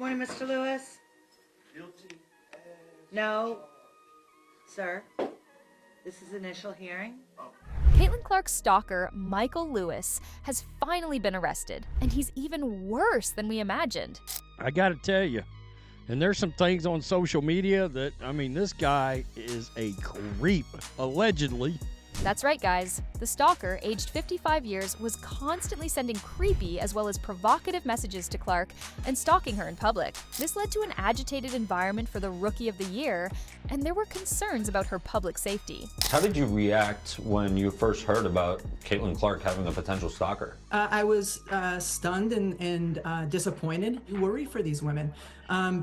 Morning, Mr. Lewis. Guilty as No, sir. This is initial hearing. Caitlin Clark's stalker, Michael Lewis, has finally been arrested, and he's even worse than we imagined. I gotta tell you, and there's some things on social media that, this guy is a creep, allegedly. That's right, guys. The stalker, aged 55 years, was constantly sending creepy as well as provocative messages to Clark and stalking her in public. This led to an agitated environment for the Rookie of the Year, and there were concerns about her public safety. How did you react when you first heard about Caitlin Clark having a potential stalker? I was stunned and disappointed. You worry for these women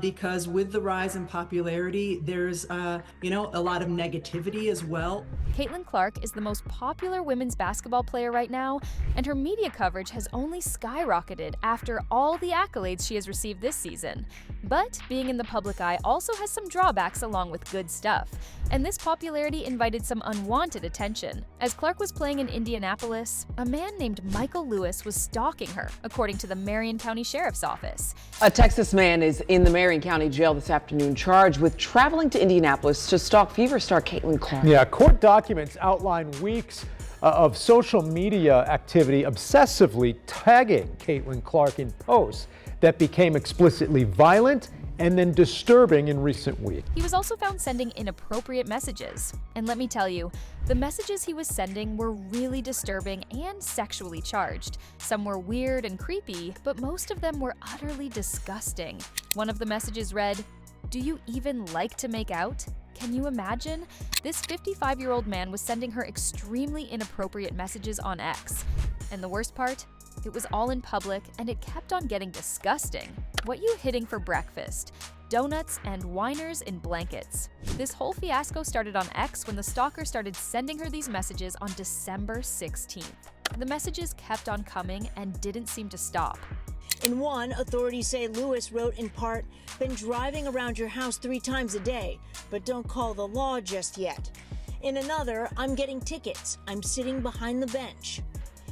because with the rise in popularity, there's a lot of negativity as well. Caitlin Clark is the most popular women's basketball player right now, and her media coverage has only skyrocketed after all the accolades she has received this season. But being in the public eye also has some drawbacks along with good stuff, and this popularity invited some unwanted attention. As Clark was playing in Indianapolis, a man named Michael Lewis was stalking her, according to the Marion County Sheriff's Office. A Texas man is in the Marion County Jail this afternoon charged with traveling to Indianapolis to stalk Fever star Caitlin Clark. Yeah, court documents outline weeks of social media activity obsessively tagging Caitlin Clark in posts that became explicitly violent and then disturbing in recent weeks. He was also found sending inappropriate messages. And let me tell you, the messages he was sending were really disturbing and sexually charged. Some were weird and creepy, but most of them were utterly disgusting. One of the messages read, "Do you even like to make out?" Can you imagine? This 55-year-old man was sending her extremely inappropriate messages on X. And the worst part? It was all in public, and it kept on getting disgusting. What you hitting for breakfast? Donuts and whiners in blankets. This whole fiasco started on X when the stalker started sending her these messages on December 16th. The messages kept on coming and didn't seem to stop. In one, authorities say Lewis wrote in part, "Been driving around your house 3 times a day, but don't call the law just yet." In another, "I'm getting tickets. I'm sitting behind the bench."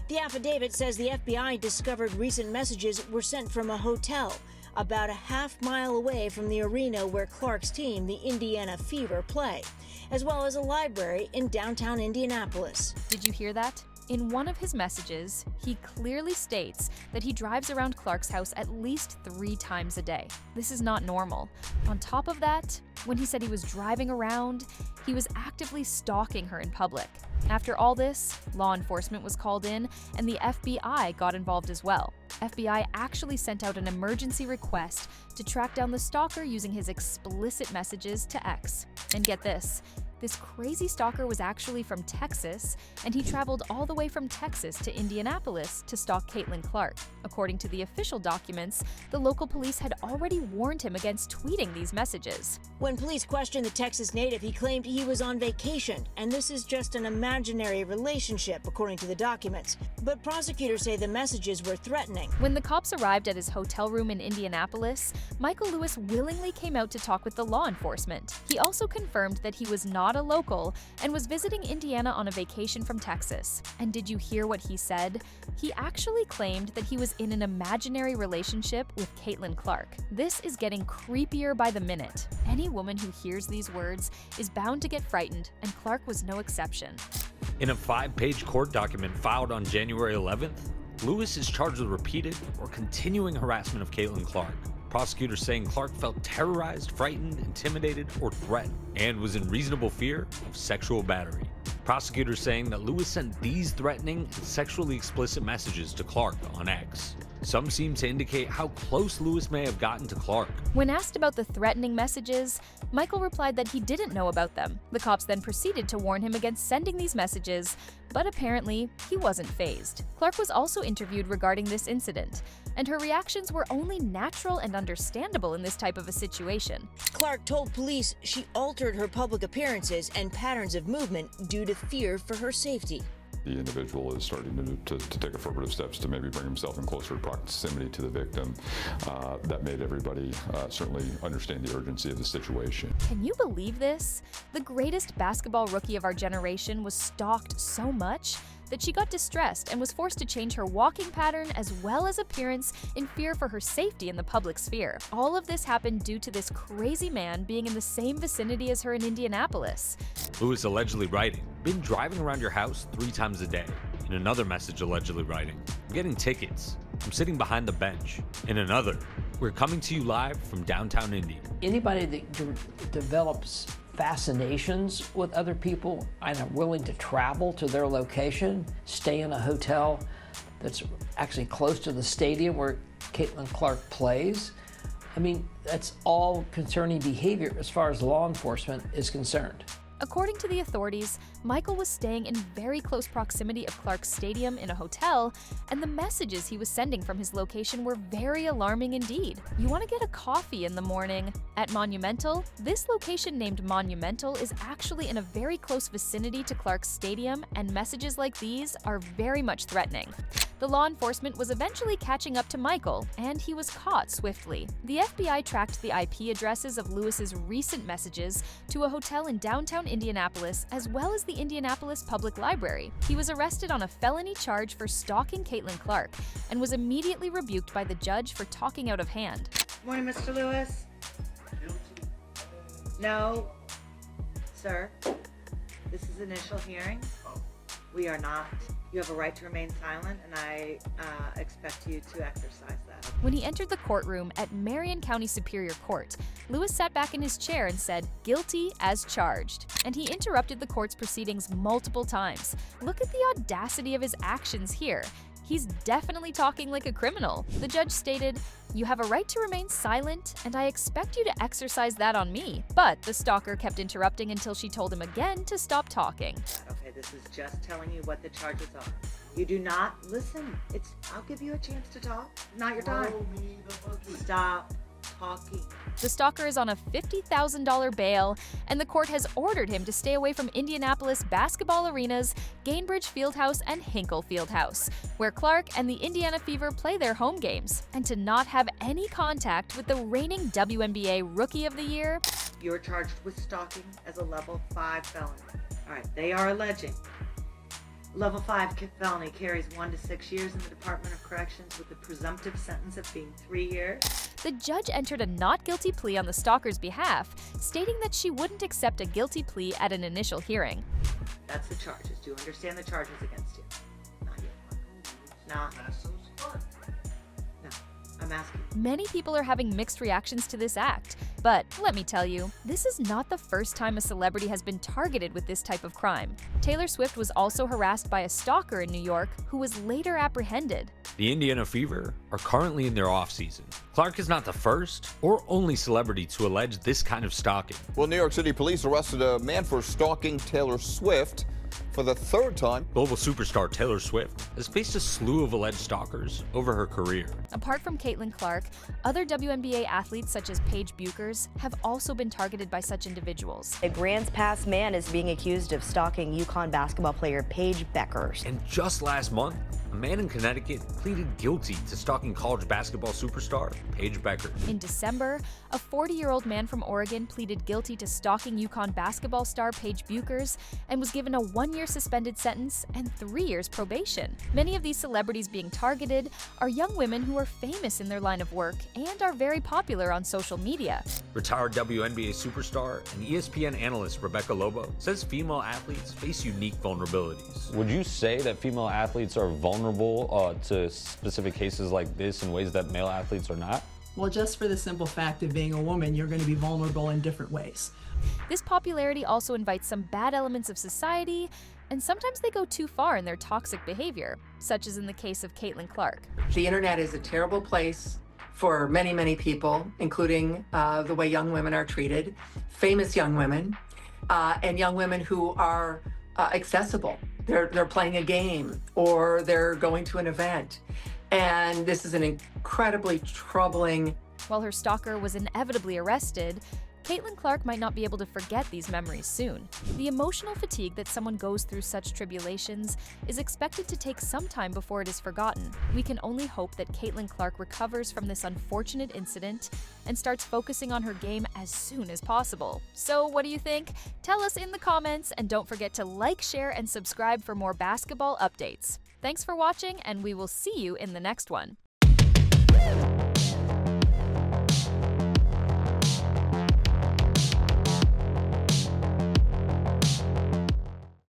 The affidavit says the FBI discovered recent messages were sent from a hotel about a half-mile away from the arena where Clark's team, the Indiana Fever, play, as well as a library in downtown Indianapolis. Did you hear that? In one of his messages, he clearly states that he drives around Clark's house at least 3 times a day. This is not normal. On top of that, when he said he was driving around, he was actively stalking her in public. After all this, law enforcement was called in, and the FBI got involved as well. FBI actually sent out an emergency request to track down the stalker using his explicit messages to X. And get this crazy stalker was actually from Texas, and he traveled all the way from Texas to Indianapolis to stalk Caitlin Clark. According to the official documents, the local police had already warned him against tweeting these messages. When police questioned the Texas native, he claimed he was on vacation, and this is just an imaginary relationship, according to the documents. But prosecutors say the messages were threatening. When the cops arrived at his hotel room in Indianapolis, Michael Lewis willingly came out to talk with the law enforcement. He also confirmed that he was not a local and was visiting Indiana on a vacation from Texas. And did you hear what he said? He actually claimed that he was in an imaginary relationship with Caitlin Clark. This is getting creepier by the minute. Any woman who hears these words is bound to get frightened, and Clark was no exception. In a 5-page court document filed on January 11th, Lewis is charged with repeated or continuing harassment of Caitlin Clark. Prosecutors saying Clark felt terrorized, frightened, intimidated, or threatened, and was in reasonable fear of sexual battery. Prosecutors saying that Lewis sent these threatening and sexually explicit messages to Clark on X. Some seem to indicate how close Lewis may have gotten to Clark. When asked about the threatening messages, Michael replied that he didn't know about them. The cops then proceeded to warn him against sending these messages, but apparently he wasn't fazed. Clark was also interviewed regarding this incident, and her reactions were only natural and understandable in this type of a situation. Clark told police she altered her public appearances and patterns of movement due to fear for her safety. The individual is starting to take affirmative steps to maybe bring himself in closer proximity to the victim. That made everybody certainly understand the urgency of the situation. Can you believe this? The greatest basketball rookie of our generation was stalked so much that she got distressed and was forced to change her walking pattern as well as appearance in fear for her safety in the public sphere. All of this happened due to this crazy man being in the same vicinity as her in Indianapolis. Lewis allegedly writing, "Been driving around your house 3 times a day." In another message allegedly writing, "I'm getting tickets. I'm sitting behind the bench." In another, "We're coming to you live from downtown Indy." Anybody that develops fascinations with other people and are willing to travel to their location, stay in a hotel that's actually close to the stadium where Caitlin Clark plays, I mean, that's all concerning behavior as far as law enforcement is concerned. According to the authorities, Michael was staying in very close proximity of Clark's stadium in a hotel, and the messages he was sending from his location were very alarming indeed. You want to get a coffee in the morning? At Monumental, this location named Monumental is actually in a very close vicinity to Clark's stadium, and messages like these are very much threatening. The law enforcement was eventually catching up to Michael, and he was caught swiftly. The FBI tracked the IP addresses of Lewis's recent messages to a hotel in downtown Indianapolis, as well as the Indianapolis Public Library. He was arrested on a felony charge for stalking Caitlin Clark and was immediately rebuked by the judge for talking out of hand. Morning, Mr. Lewis. No, sir. This is initial hearing. We are not. You have a right to remain silent, and I expect you to exercise that. When he entered the courtroom at Marion County Superior Court, Lewis sat back in his chair and said, "Guilty as charged," and he interrupted the court's proceedings multiple times. Look at the audacity of his actions here. He's definitely talking like a criminal. The judge stated, "You have a right to remain silent, and I expect you to exercise that on me." But the stalker kept interrupting until she told him again to stop talking. Okay, this is just telling you what the charges are. You do not listen. I'll give you a chance to talk. Not your time. Stop talking. The stalker is on a $50,000 bail, and the court has ordered him to stay away from Indianapolis basketball arenas, Gainbridge Fieldhouse, and Hinkle Fieldhouse, where Clark and the Indiana Fever play their home games, and to not have any contact with the reigning WNBA Rookie of the Year. You are charged with stalking as a level 5 felony. All right, they are alleging level 5 felony carries 1 to 6 years in the Department of Corrections with the presumptive sentence of being 3 years. The judge entered a not guilty plea on the stalker's behalf, stating that she wouldn't accept a guilty plea at an initial hearing. That's the charges. Do you understand the charges against you? Not yet. No. No, I'm asking. Many people are having mixed reactions to this act, but let me tell you, this is not the first time a celebrity has been targeted with this type of crime. Taylor Swift was also harassed by a stalker in New York who was later apprehended. The Indiana Fever are currently in their off-season. Clark is not the first or only celebrity to allege this kind of stalking. Well, New York City police arrested a man for stalking Taylor Swift for the 3rd time. Global superstar Taylor Swift has faced a slew of alleged stalkers over her career. Apart from Caitlin Clark, other WNBA athletes such as Paige Buchers have also been targeted by such individuals. A Grants Pass man is being accused of stalking UConn basketball player Paige Buchers. And just last month, a man in Connecticut pleaded guilty to stalking college basketball superstar Paige Buchers. In December, a 40-year-old man from Oregon pleaded guilty to stalking UConn basketball star Paige Buchers and was given a 1-year suspended sentence and 3 years probation. Many of these celebrities being targeted are young women who are famous in their line of work and are very popular on social media. Retired WNBA superstar and ESPN analyst Rebecca Lobo says female athletes face unique vulnerabilities. Would you say that female athletes are vulnerable to specific cases like this in ways that male athletes are not? Well, just for the simple fact of being a woman, you're going to be vulnerable in different ways. This popularity also invites some bad elements of society, and sometimes they go too far in their toxic behavior, such as in the case of Caitlin Clark. The internet is a terrible place for many, many people, including the way young women are treated, famous young women, and young women who are accessible. They're playing a game or they're going to an event. And this is an incredibly troubling. While her stalker was inevitably arrested, Caitlin Clark might not be able to forget these memories soon. The emotional fatigue that someone goes through such tribulations is expected to take some time before it is forgotten. We can only hope that Caitlin Clark recovers from this unfortunate incident and starts focusing on her game as soon as possible. So what do you think? Tell us in the comments, and don't forget to like, share, and subscribe for more basketball updates. Thanks for watching, and we will see you in the next one.